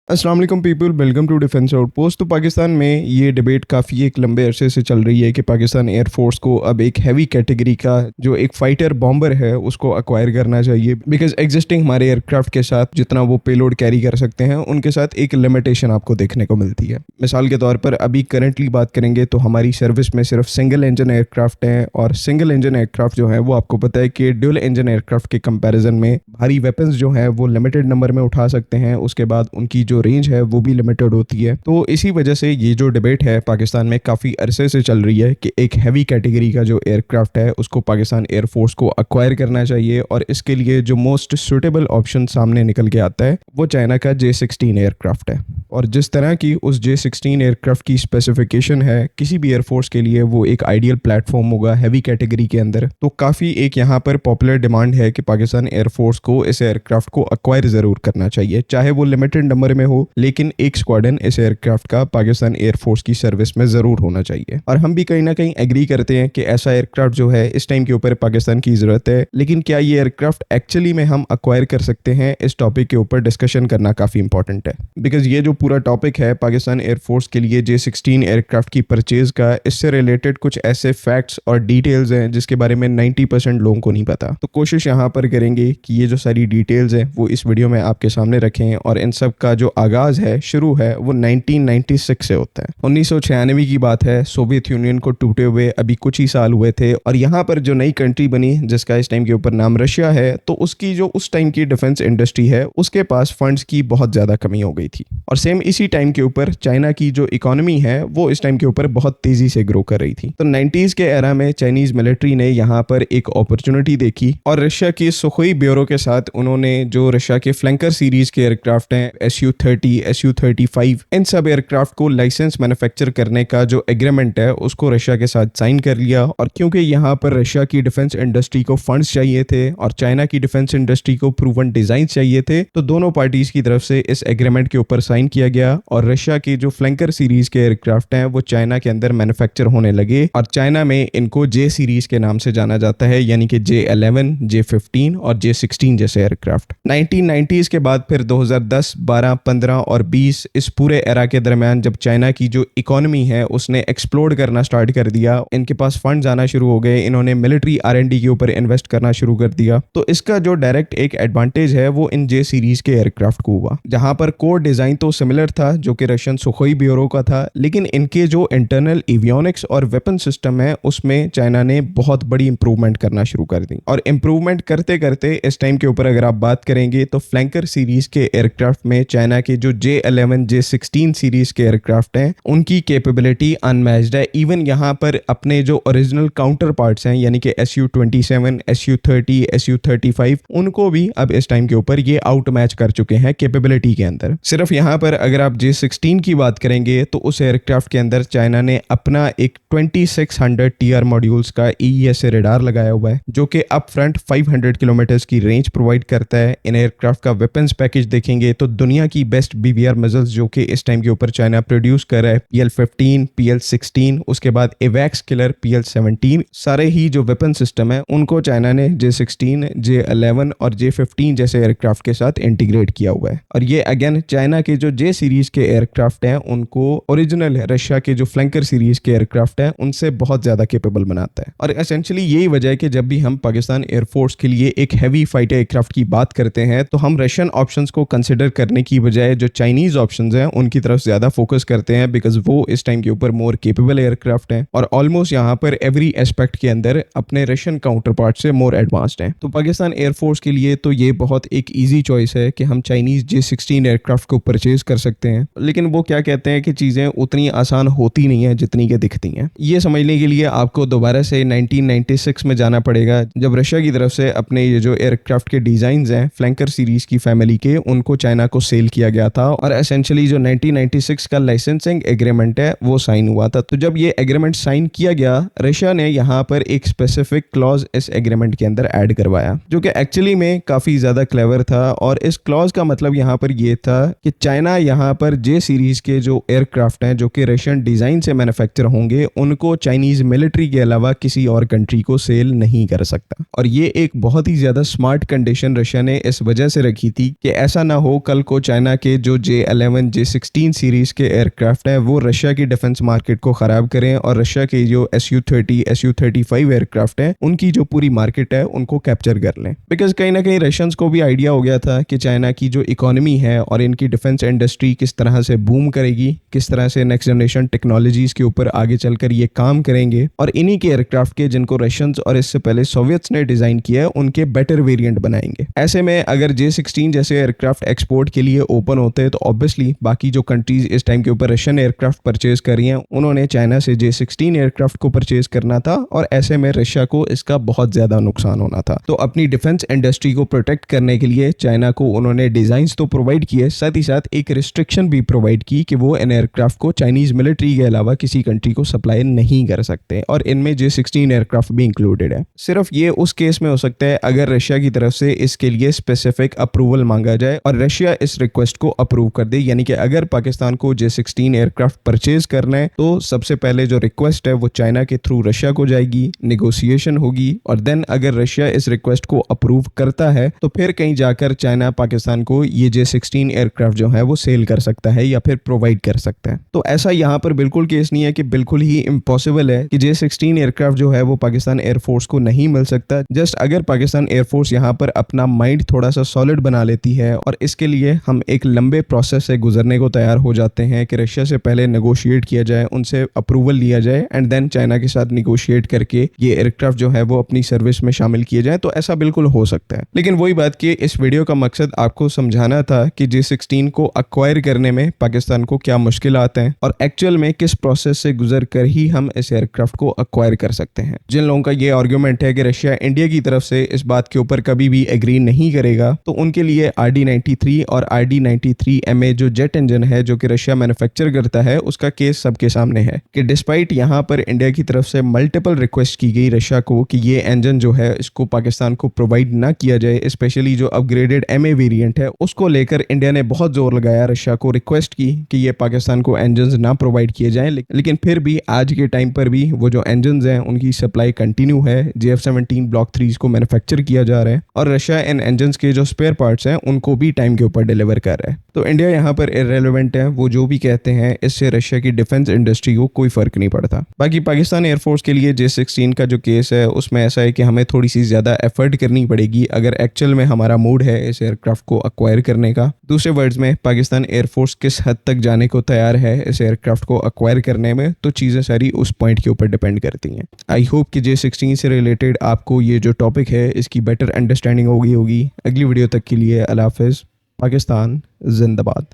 अस्सलाम वालेकुम people, welcome to defence outpost. तो पाकिस्तान में ये डिबेट काफ़ी एक लंबे अरसे से चल रही है कि पाकिस्तान एयरफोर्स को अब एक हैवी कैटेगरी का जो एक फाइटर बॉम्बर है उसको अक्वायर करना चाहिए, बिकॉज एग्जिस्टिंग हमारे एयरक्राफ्ट के साथ जितना वो पेलोड कैरी कर सकते हैं उनके साथ एक लिमिटेशन आपको देखने को मिलती है। मिसाल के तौर पर अभी करंटली बात करेंगे तो हमारी सर्विस में सिर्फ सिंगल इंजन एयरक्राफ्ट हैं, और सिंगल इंजन एयरक्राफ्ट जो है वो आपको पता है कि ड्यूल इंजन एयरक्राफ्ट के कंपैरिजन में भारी वेपन्स जो है वो लिमिटेड नंबर में उठा सकते हैं। उसके बाद उनकी जो रेंज है वो भी लिमिटेड होती है। तो इसी वजह से ये जो डिबेट है पाकिस्तान में काफ़ी अरसे से चल रही है कि एक हैवी कैटेगरी का जो एयरक्राफ्ट है उसको पाकिस्तान एयरफोर्स को अक्वायर करना चाहिए, और इसके लिए जो मोस्ट सुटेबल ऑप्शन सामने निकल के आता है वो चाइना का J-16 एयरक्राफ्ट है। और जिस तरह की उस J-16 एयरक्राफ्ट की स्पेसिफिकेशन है किसी भी एयरफोर्स के लिए वो एक आइडियल प्लेटफॉर्म होगा हैवी कैटेगरी के अंदर। तो काफ़ी एक यहाँ पर पॉपुलर डिमांड है कि पाकिस्तान एयरफोर्स को इस एयरक्राफ्ट को अक्वायर ज़रूर करना चाहिए, चाहे वो लिमिटेड नंबर में हो, लेकिन एक स्क्वाड्रन इस एयरक्राफ्ट का पाकिस्तान एयरफोर्स की सर्विस में ज़रूर होना चाहिए। और हम भी कहीं ना कहीं एग्री करते हैं कि ऐसा एयरक्राफ्ट जो है इस टाइम के ऊपर पाकिस्तान की ज़रूरत है। लेकिन क्या ये एयरक्राफ्ट एक्चुअली में हम अक्वायर कर सकते हैं, इस टॉपिक के ऊपर डिस्कशन करना काफ़ी इंपॉर्टेंट है, बिकॉज ये जो पूरा टॉपिक है पाकिस्तान एयरफोर्स के लिए J-16 एयरक्राफ्ट की परचेज का, इससे रिलेटेड कुछ ऐसे फैक्ट्स और डिटेल्स हैं जिसके बारे में 90% लोगों को नहीं पता। तो कोशिश यहाँ पर करेंगे कि ये जो सारी डिटेल्स हैं वो इस वीडियो में आपके सामने रखें। और इन सब का जो आगाज़ है, शुरू है, वो 1996 से होता है। 1996 की बात है। सोवियत यूनियन को टूटे हुए अभी कुछ ही साल हुए थे, और यहाँ पर जो नई कंट्री बनी जिसका इस टाइम के ऊपर नाम रशिया है, तो उसकी जो उस टाइम की डिफेंस इंडस्ट्री है उसके पास फंड्स की बहुत ज़्यादा कमी हो गई थी। और सेम इसी टाइम के ऊपर चाइना की जो इकोनॉमी है वो इस टाइम के ऊपर बहुत तेज़ी से ग्रो कर रही थी। तो 90s के एरा में चाइनीज़ मिलिट्री ने यहाँ पर एक अपॉर्चुनिटी देखी, और रशिया की सुखोई ब्यूरो के साथ उन्होंने जो रशिया के फ्लैंकर सीरीज के एयरक्राफ्ट हैं Su-30, Su-35, इन सब एयरक्राफ्ट को लाइसेंस मैन्युफैक्चर करने का जो एग्रीमेंट है उसको रशिया के साथ साइन कर लिया। और क्योंकि यहाँ पर रशिया की डिफेंस इंडस्ट्री को फंड्स चाहिए थे और चाइना की डिफेंस इंडस्ट्री को प्रूवन डिजाइन चाहिए थे, तो दोनों पार्टीज की तरफ से इस एग्रीमेंट के ऊपर साइन किया गया। और रशिया के जो फ्लैंकर सीरीज के एयरक्राफ्ट हैं वो चाइना के अंदर मैन्युफैक्चर होने लगे, और चाइना में इनको J सीरीज के नाम से जाना जाता है, यानी कि J-11, J-15 और J-16 जैसे एयरक्राफ्ट। 1990s के बाद फिर 2010, 12, 15 और 20 इस पूरे एरा के दरमियान जब चाइना की जो इकोनॉमी है उसने एक्सप्लोड करना स्टार्ट कर दिया, इनके पास फंड्स आना शुरू हो गए, इन्होंने मिलिट्री R&D के ऊपर इन्वेस्ट करना शुरू कर दिया। तो इसका जो डायरेक्ट एक एडवांटेज है वो इन J सीरीज के एयरक्राफ्ट को हुआ, जहां पर कोर डिजाइन तो सिमिलर था जो कि रशियन सुखोई ब्यूरो का था, लेकिन इनके जो इंटरनल एवियोनिक्स और वेपन सिस्टम है उसमें चाइना ने बहुत बड़ी इंप्रूवमेंट करना शुरू कर दी। और इंप्रूवमेंट करते करते इस टाइम के ऊपर अगर आप बात करेंगे तो फ्लैंकर सीरीज के एयरक्राफ्ट में चाइना के जो J-11, J-16 सीरीज के एयरक्राफ्ट हैं उनकी कैपेबिलिटी अनमैच्ड है। इवन यहाँ पर अपने जो ओरिजिनल काउंटर पार्ट्स हैं यानी कि Su-27, Su-30, Su-35, उनको भी अब इस टाइम के ऊपर ये आउट मैच कर चुके हैं कैपेबिलिटी के अंदर। सिर्फ यहाँ पर अगर आप J-16 की बात करेंगे तो उस एयरक्राफ्ट के अंदर चाइना ने अपना एक 2600 TR मॉड्यूल्स का EESA रेडार लगाया हुआ है, जो कि अप फ्रंट 500 किलोमीटर की रेंज प्रोवाइड करता है। इन एयरक्राफ्ट का वेपन्स पैकेज देखेंगे तो दुनिया की बेस्ट BVR मिसाइल्स जो कि इस टाइम के ऊपर चाइना प्रोड्यूस कर रहा है, PL-15, PL-16, उसके बाद एवैक्स किलर PL-17, सारे ही जो वेपन सिस्टम है उनको चाइना ने J-16, J-11 और J-15 जैसे एयरक्राफ्ट के साथ इंटीग्रेट किया हुआ है। और ये अगेन चाइना के जो J सीरीज के एयरक्राफ्ट हैं उनको ओरिजिनल रशिया के जो फ्लैंकर सीरीज के एयरक्राफ्ट हैं उनसे बहुत ज्यादा केपेबल बनाता है। और एसेंशियली यही वजह है कि जब भी हम पाकिस्तान एयरफोर्स के लिए एक हैवी फाइटर एयरक्राफ्ट की बात करते हैं तो हम रशियन ऑप्शंस को कंसिडर करने की बजाय जो चाइनीज ऑप्शंस हैं उनकी तरफ ज्यादा फोकस करते हैं, बिकॉज वो इस टाइम के ऊपर मोर केपेबल एयरक्राफ्ट हैं और ऑलमोस्ट यहाँ पर एवरी एस्पेक्ट के अंदर अपने रशियन काउंटर पार्ट से मोर एडवांस्ड हैं। तो पाकिस्तान एयरफोर्स के लिए तो ये बहुत एक ईजी चॉइस है कि हम चाइनीज J-16 एयरक्राफ्ट को परचेज कर सकते हैं, लेकिन वो क्या कहते हैं कि चीजें उतनी आसान होती नहीं है जितनी कि दिखती हैं। ये समझने के लिए आपको दोबारा से 1996 में जाना पड़ेगा, जब रशिया की तरफ से अपने ये जो एयरक्राफ्ट के डिजाइन्स हैं फ्लैंकर सीरीज की फैमिली के, उनको चाइना को सेल किया गया था, और एसेंशियली जो 1996 का लाइसेंसिंग एग्रीमेंट है वो साइन हुआ था। तो जब ये एग्रीमेंट साइन किया गया, रशिया ने यहाँ पर एक स्पेसिफिक क्लॉज इस एग्रीमेंट के अंदर ऐड करवाया, जो कि एक्चुअली में काफी ज्यादा क्लेवर था। और इस क्लॉज का मतलब यहाँ पर ये था कि चाइना यहाँ पर J सीरीज के जो एयरक्राफ्ट हैं जो कि रशियन डिजाइन से मैन्युफैक्चर होंगे उनको चाइनीज मिलिट्री के अलावा किसी और कंट्री को सेल नहीं कर सकता। और ये एक बहुत ही ज्यादा स्मार्ट कंडीशन रशिया ने इस वजह से रखी थी कि ऐसा ना हो कल को चाइना के जो J11 J16 सीरीज के एयरक्राफ्ट हैं वो रशिया की डिफेंस मार्केट को ख़राब करें और रशिया के जो Su-30 Su-35 एयरक्राफ्ट हैं उनकी जो पूरी मार्केट है उनको कैप्चर कर लें। बिकॉज कहीं ना कहीं रशियंस को भी आइडिया हो गया था कि चाइना की जो इकोनॉमी है और इनकी डिफेंस इंडस्ट्री किस तरह से बूम करेगी, किस तरह से नेक्स्ट जनरेशन टेक्नोलॉजीज के ऊपर आगे चलकर ये काम करेंगे, और इन्हीं के एयरक्राफ्ट के जिनको रशियंस और इससे पहले सोवियट्स ने डिजाइन किया है उनके बेटर वेरिएंट बनाएंगे। ऐसे में अगर J16 जैसे एयरक्राफ्ट एक्सपोर्ट के लिए ओपन होते हैं तो ऑब्वियसली बाकी जो कंट्रीज इस टाइम के ऊपर रशियन एयरक्राफ्ट परचेज कर रही हैं उन्होंने चाइना से J16 एयरक्राफ्ट को परचेज करना था और ऐसे में रशिया को इसका बहुत ज्यादा नुकसान होना था। तो अपनी डिफेंस इंडस्ट्री को प्रोटेक्ट करने के लिए चाइना को उन्होंने डिजाइन तो प्रोवाइड किए, साथ ही साथ एक रिस्ट्रिक्शन भी प्रोवाइड की कि वो इन एयरक्राफ्ट को चाइनीज मिलिट्री के अलावा किसी कंट्री को सप्लाई नहीं कर सकते, और इनमें J16 एयरक्राफ्ट भी इंक्लूडेड है। सिर्फ ये उस केस में हो सकता है अगर रशिया की तरफ से इसके लिए स्पेसिफिक अप्रूवल मांगा जाए और रशिया इस रिक्वेस्ट को अप्रूव कर दे। यानी कि अगर पाकिस्तान को J16 एयरक्राफ्ट परचेज करना है तो सबसे पहले जो रिक्वेस्ट है वो चाइना के थ्रू रशिया को जाएगी, नेगोशिएशन होगी, और देन अगर रशिया इस रिक्वेस्ट को अप्रूव करता है तो फिर कहीं जाकर चाइना पाकिस्तान को ये J16 एयरक्राफ्ट जो है वो सेल कर सकता है या फिर प्रोवाइड कर सकता है। तो ऐसा यहाँ पर बिल्कुल केस नहीं है कि बिल्कुल ही इम्पॉसिबल है कि J16 एयरक्राफ्ट जो है वो पाकिस्तान एयरफोर्स को नहीं मिल सकता। जस्ट अगर पाकिस्तान एयरफोर्स यहाँ पर अपना माइंड थोड़ा सा सॉलिड बना लेती है और इसके लिए हम एक लंबे प्रोसेस से गुजरने को तैयार हो जाते हैं कि रशिया से पहले नेगोशिएट किया जाए, उनसे अप्रूवल लिया जाए एंड देन चाइना के साथ नेगोशिएट करके ये एयरक्राफ्ट जो है वो अपनी सर्विस में शामिल किए जाए, तो ऐसा बिल्कुल हो सकता है। लेकिन वही बात कि इस वीडियो का मकसद आपको समझाना था कि J16 को अक्वायर करने में पाकिस्तान को क्या मुश्किल आते हैं और एक्चुअल में किस प्रोसेस से गुजर कर ही हम इस एयरक्राफ्ट को अक्वायर कर सकते हैं। जिन लोगों का ये आर्गुमेंट है कि रशिया इंडिया की तरफ से इस बात के ऊपर कभी भी एग्री नहीं करेगा, तो उनके लिए RD-93 और RD-93MA जो जेट इंजन है जो कि रशिया मैन्युफैक्चर करता है उसका केस सबके सामने है कि डिस्पाइट यहाँ पर इंडिया की तरफ से मल्टीपल रिक्वेस्ट की गई रशिया को कि ये इंजन जो है इसको पाकिस्तान को प्रोवाइड ना किया जाए, स्पेशली जो अपग्रेडेड MA वेरिएंट है उसको लेकर इंडिया ने बहुत जोर लगाया, रशिया को रिक्वेस्ट की कि ये पाकिस्तान को इंजन ना प्रोवाइड किए जाएं। लेकिन फिर भी आज के टाइम पर भी वो जो इंजन हैं उनकी सप्लाई कंटिन्यू है, JF-17 ब्लॉक 3 को मैन्युफैक्चर किया जा रहा है और रशिया इन इंजन के जो स्पेयर पार्ट्स हैं उनको भी टाइम के ऊपर डिलीवर कर रहा है। तो इंडिया यहाँ पर इररेलेवेंट है, वो जो भी कहते हैं इससे रशिया की डिफेंस इंडस्ट्री को कोई फर्क नहीं पड़ता। बाकी पाकिस्तान एयरफोर्स के लिए J16 का जो केस है उसमें ऐसा है कि हमें थोड़ी सी ज्यादा एफर्ट करनी पड़ेगी अगर एक्चुअल में हमारा मूड है इस एयरक्राफ्ट को अक्वायर करने का। दूसरे वर्ड्स में पाकिस्तान एयरफोर्स किस हद तक जाने को तैयार है इस एयरक्राफ्ट को अक्वायर करने में, तो चीजें सारी उस पॉइंट के ऊपर डिपेंड करती हैं। आई होप कि J16 से रिलेटेड आपको ये जो टॉपिक है इसकी बेटर अंडरस्टैंडिंग हो गई होगी। अगली वीडियो तक के लिए अल्लाह हाफिज़। पाकिस्तान जिंदाबाद।